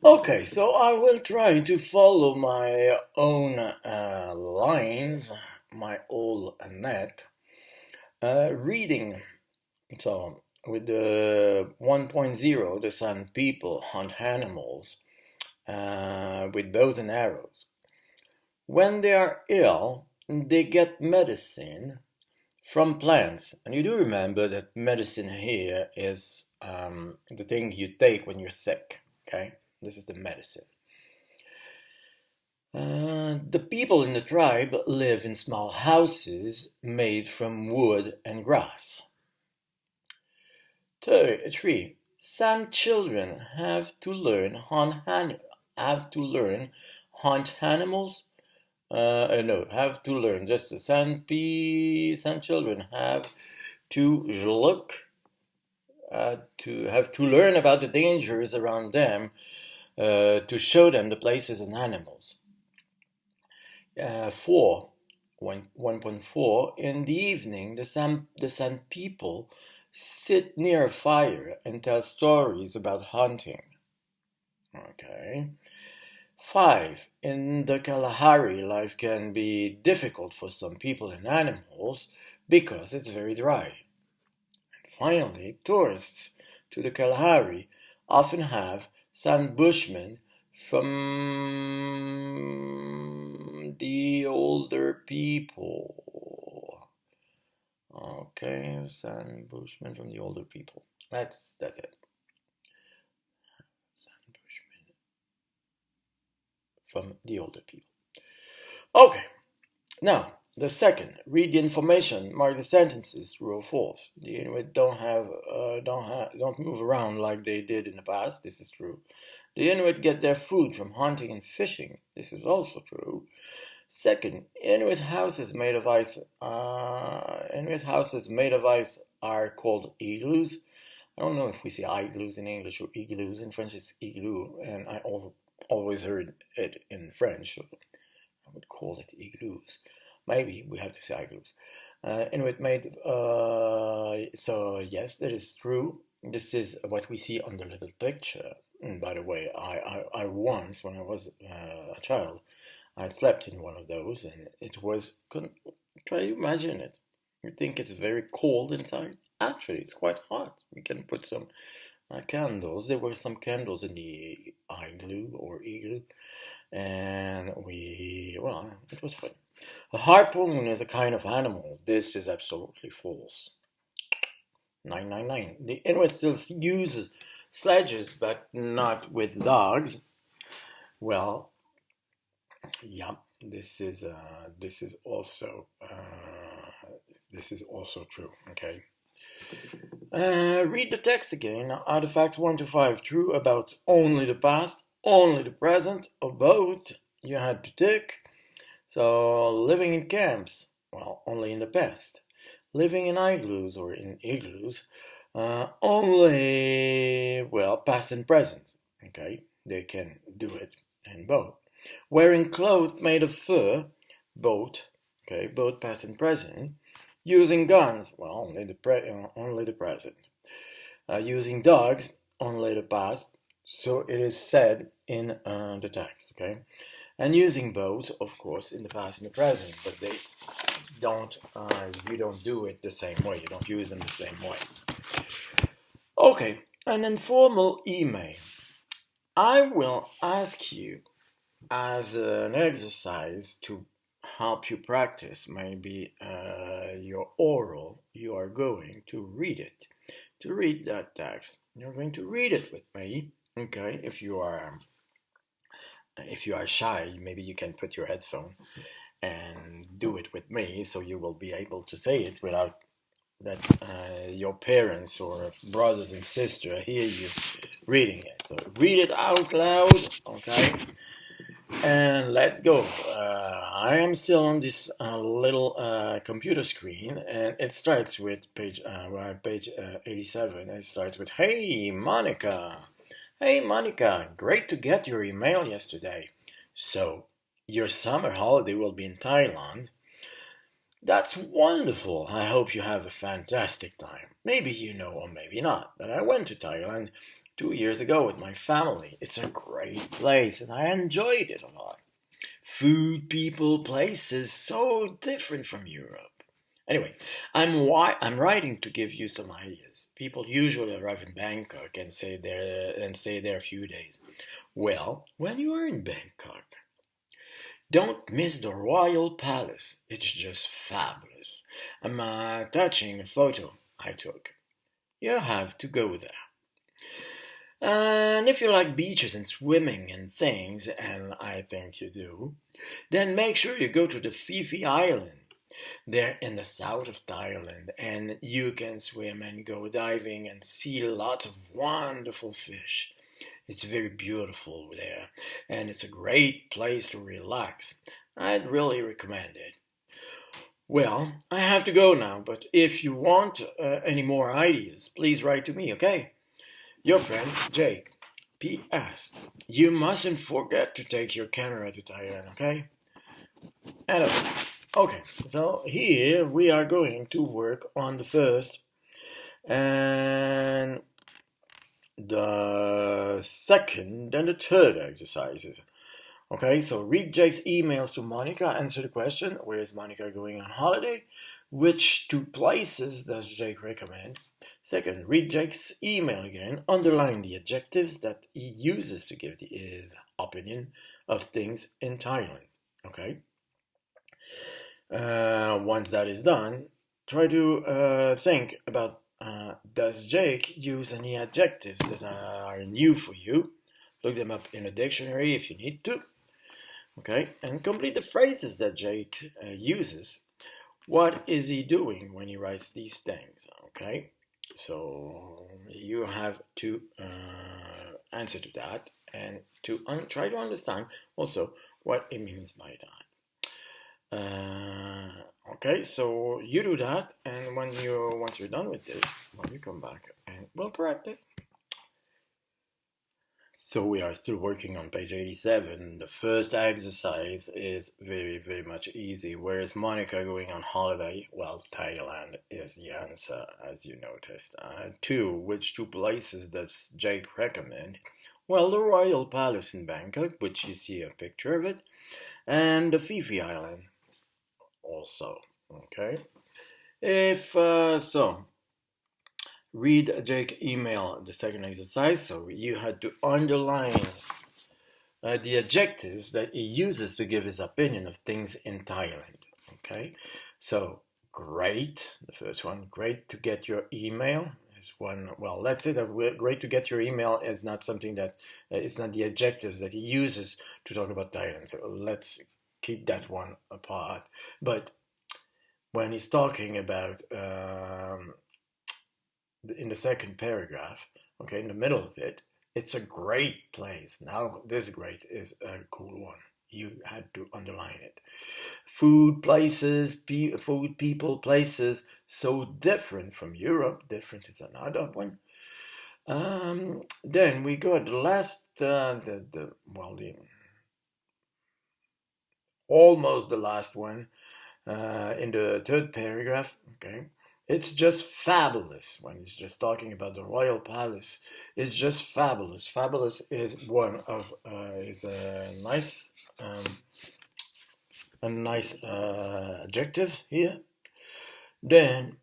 Okay, so I will try to follow my own lines, my old net, reading. So, with the 1.0, the Sun people hunt animals with bows and arrows. When they are ill, they get medicine from plants. And you do remember that medicine here is the thing you take when you're sick, okay? This is the medicine. The people in the tribe live in small houses made from wood and grass. Three, some children have to learn hunt animals. No, have to learn. Just some children have to look to have to learn about the dangers around them to show them the places and animals. 1.4, in the evening, the San people sit near a fire and tell stories about hunting. Okay. 5, in the Kalahari, life can be difficult for some people and animals because it's very dry. And finally, tourists to the Kalahari often have some bushmen from the older people. Okay, some bushmen from the older people. That's it. Some bushmen from the older people. Okay, now the second. Read the information. Mark the sentences true or false. The Inuit don't move around like they did in the past. This is true. The Inuit get their food from hunting and fishing. This is also true. Second, Inuit houses made of ice. Are called igloos. I don't know if we say igloos in English or igloos. In French, it's igloo, and I always heard it in French, so I would call it igloos. Maybe we have to say igloos. Inuit made. So yes, that is true. This is what we see on the little picture. And by the way, I once, when I was a child, I slept in one of those, and it was. Try to imagine it. You think it's very cold inside? Actually, it's quite hot. We can put some candles. There were some candles in the igloo, and it was fun. A harpoon is a kind of animal. This is absolutely false. 999. The Inuit still uses sledges, but not with dogs. Well, yeah, this is also true. Okay. Read the text again. Are the facts 1 to 5 true about only the past, only the present, or both? You had to tick. So, living in camps, well, only in the past. Living in igloos or in igloos, only, well, past and present. Okay, they can do it in both. Wearing clothes made of fur, both. Okay, both past and present. Using guns, well, only the present. Using dogs, only the past. So it is said in the text. Okay, and using bows, of course, in the past and the present, but they don't. You don't do it the same way. You don't use them the same way. Okay, an informal email. I will ask you as an exercise to help you practice maybe your oral. You are going to read it. To read that text, you're going to read it with me. Okay, if you are shy, maybe you can put your headphone and do it with me, so you will be able to say it without that your parents or brothers and sisters hear you reading it. So read it out loud, okay? And let's go. I am still on this little computer screen, and it starts with page 87. It starts with, "Hey, Monica. Hey, Monica. Great to get your email yesterday. So, your summer holiday will be in Thailand. That's wonderful. I hope you have a fantastic time. Maybe you know or maybe not, but I went to Thailand 2 years ago with my family. It's a great place and I enjoyed it a lot. Food, people, places, so different from Europe. Anyway, I'm writing to give you some ideas. People usually arrive in Bangkok and stay there a few days. Well, when you are in Bangkok, don't miss the Royal Palace. It's just fabulous. I'm touching a photo I took. You have to go there. And if you like beaches and swimming and things, and I think you do, then make sure you go to the Phi Island. They're in the south of Thailand, and you can swim and go diving and see lots of wonderful fish. It's very beautiful there, and it's a great place to relax. I'd really recommend it. Well, I have to go now, but if you want any more ideas, please write to me, okay? Your friend, Jake. P.S. You mustn't forget to take your camera to Thailand, okay? Anyway, okay, so here we are going to work on the first and the second and the third exercises. Okay, so read Jake's emails to Monica, answer the question, where is Monica going on holiday? Which 2 places does Jake recommend? Second, read Jake's email again, underline the adjectives that he uses to give his opinion of things in Thailand. Okay? Once that is done, try to think about does Jake use any adjectives that are new for you? Look them up in a dictionary if you need to. Okay, and complete the phrases that Jake uses. What is he doing when he writes these things? Okay, so you have to answer to that and to try to understand also what it means by that. Okay, so you do that, and once you're done with it, you come back and we'll correct it. So we are still working on page 87. The first exercise is very, very much easy. Where is Monica going on holiday? Well, Thailand is the answer, as you noticed. 2. Which 2 places does Jake recommend? Well, the Royal Palace in Bangkok, which you see a picture of it, and the Phi Island also. Okay? If so, read Jake's email, the second exercise. So you had to underline the adjectives that he uses to give his opinion of things in Thailand. Okay, so great, the first one, great to get your email is one. Well, let's say that great to get your email is not something that it's not the adjectives that he uses to talk about Thailand. So let's keep that one apart. But when he's talking about in the second paragraph, okay, in the middle of it, it's a great place. Now, this great is a cool one. You had to underline it. Food, places, food, people, places, so different from Europe. Different is another one. Then we go at the last, almost the last one, in the third paragraph, okay. It's just fabulous when he's just talking about the Royal Palace. It's just fabulous. Fabulous is one of is a nice adjective here. Then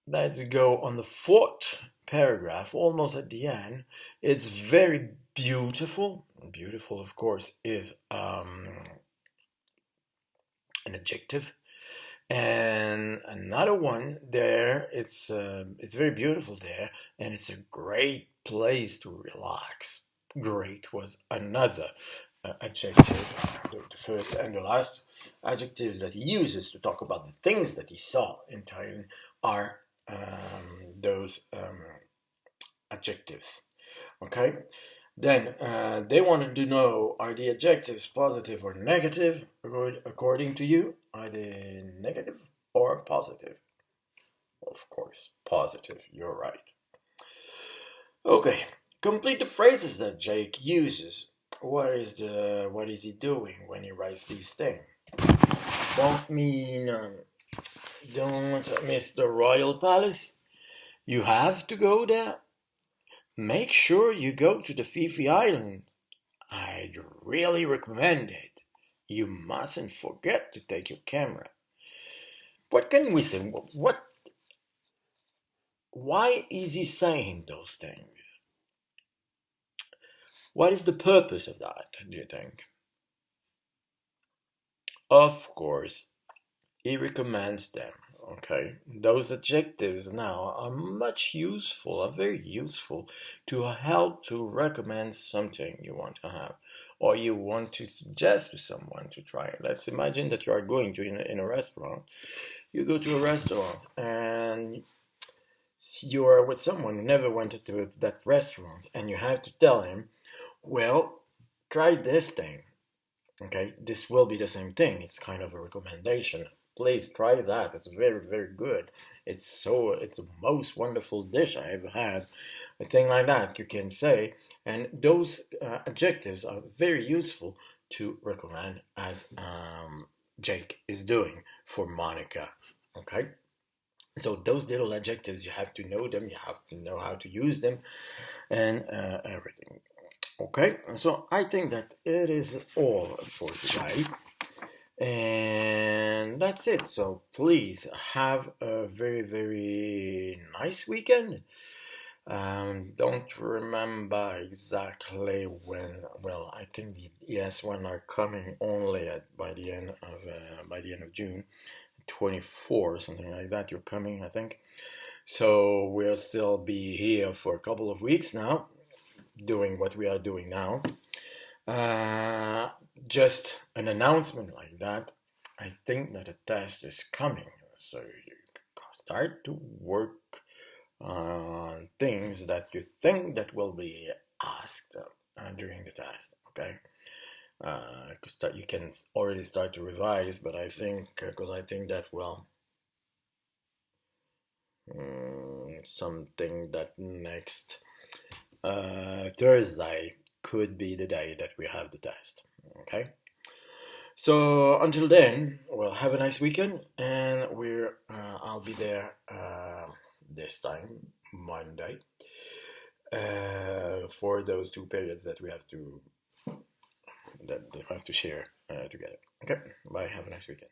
let's go on the fourth paragraph, almost at the end. It's very beautiful. Beautiful, of course, is an adjective. And another one there, it's very beautiful there, and it's a great place to relax. Great was another adjective. The first and the last adjectives that he uses to talk about the things that he saw in Thailand are those adjectives. Okay? Then they wanted to know, are the adjectives positive or negative according to you? Are they negative or positive? Of course, positive, you're right. Okay, complete the phrases that Jake uses. What is he doing when he writes these things? Don't miss the Royal Palace. You have to go there. make sure you go to the Fifi Island. I'd really recommend it. You mustn't forget to take your camera. What can we say? Why is he saying those things? What is the purpose of that, do you think? Of course, he recommends them. Okay, those adjectives now are very useful to help to recommend something you want to have or you want to suggest to someone to try it. Let's imagine that you are going to in a restaurant. You go to a restaurant and you are with someone who never went to that restaurant, and you have to tell him, well, try this thing. Okay, this will be the same thing. It's kind of a recommendation. Please try that. It's very, very good. It's the most wonderful dish I ever had. A thing like that you can say, and those adjectives are very useful to recommend, as Jake is doing for Monica. Okay, so those little adjectives, you have to know them. You have to know how to use them, and everything. Okay, so I think that it is all for today. And that's it. So please have a very, very nice weekend. Don't remember exactly when. Well, I think the S1 are coming only by the end of June, 24 something like that. You're coming, I think. So we'll still be here for a couple of weeks now, doing what we are doing now. Just an announcement like that. I think that a test is coming, so you start to work on things that you think that will be asked during the test. Okay, you can already start to revise, but I think that something that next Thursday could be the day that we have the test. Okay, so until then, well, have a nice weekend, and I'll be there this time Monday for those 2 periods that we have to share together. Okay, bye. Have a nice weekend.